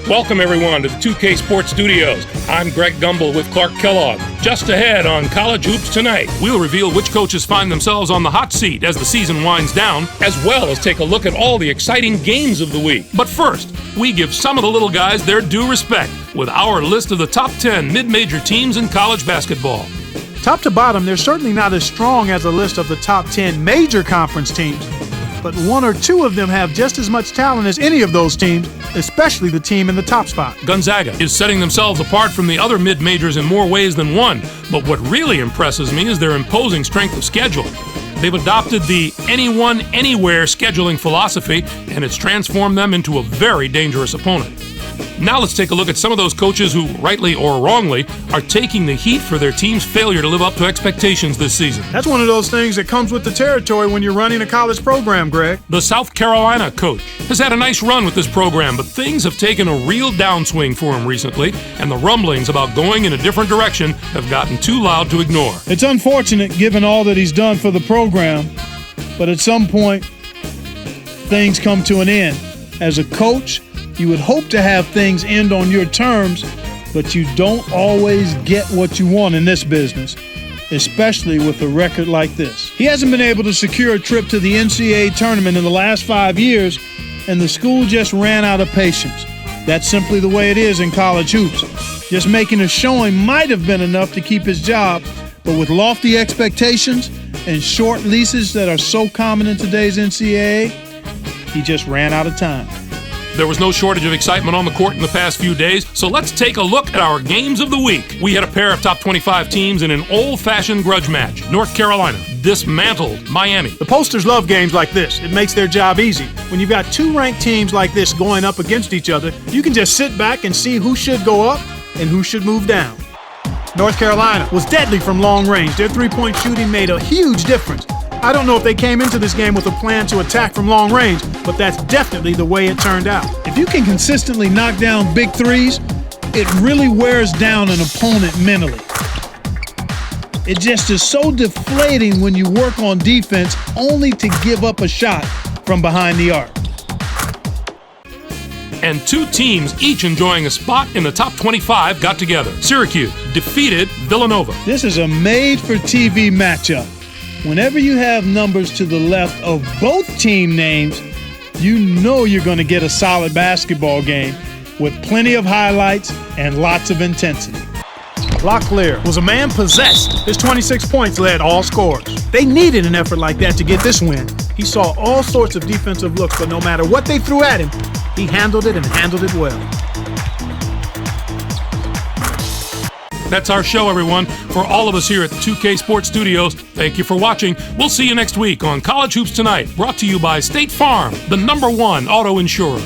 Welcome, everyone, to the 2K Sports Studios. I'm Greg Gumbel with Clark Kellogg. Just ahead on College Hoops Tonight, we'll reveal which coaches find themselves on the hot seat as the season winds down, as well as take a look at all the exciting games of the week. But first, we give some of the little guys their due respect with our list of the top 10 mid-major teams in college basketball. Top to bottom, they're certainly not as strong as a list of the top 10 major conference teams, but one or two of them have just as much talent as any of those teams, especially the team in the top spot. Gonzaga is setting themselves apart from the other mid-majors in more ways than one, but what really impresses me is their imposing strength of schedule. They've adopted the anyone, anywhere scheduling philosophy, and it's transformed them into a very dangerous opponent. Now let's take a look at some of those coaches who, rightly or wrongly, are taking the heat for their team's failure to live up to expectations this season. That's one of those things that comes with the territory when you're running a college program, Greg. The South Carolina coach has had a nice run with this program, but things have taken a real downswing for him recently, and the rumblings about going in a different direction have gotten too loud to ignore. It's unfortunate given all that he's done for the program, but at some point, things come to an end. As a coach, you would hope to have things end on your terms, but you don't always get what you want in this business, especially with a record like this. He hasn't been able to secure a trip to the NCAA tournament in the last 5 years, and the school just ran out of patience. That's simply the way it is in college hoops. Just making a showing might have been enough to keep his job, but with lofty expectations and short leases that are so common in today's NCAA, he just ran out of time. There was no shortage of excitement on the court in the past few days, so let's take a look at our games of the week. We had a pair of top 25 teams in an old-fashioned grudge match. North Carolina dismantled Miami. The posters love games like this. It makes their job easy. When you've got two ranked teams like this going up against each other, you can just sit back and see who should go up and who should move down. North Carolina was deadly from long range. Their three-point shooting made a huge difference. I don't know if they came into this game with a plan to attack from long range, but that's definitely the way it turned out. If you can consistently knock down big threes, it really wears down an opponent mentally. It just is so deflating when you work on defense only to give up a shot from behind the arc. And two teams each enjoying a spot in the top 25 got together. Syracuse defeated Villanova. This is a made-for-TV matchup. Whenever you have numbers to the left of both team names, you know you're going to get a solid basketball game with plenty of highlights and lots of intensity. Locklear was a man possessed. His 26 points led all scorers. They needed an effort like that to get this win. He saw all sorts of defensive looks, but no matter what they threw at him, he handled it and handled it well. That's our show, everyone. For all of us here at the 2K Sports Studios, thank you for watching. We'll see you next week on College Hoops Tonight, brought to you by State Farm, the #1 auto insurer.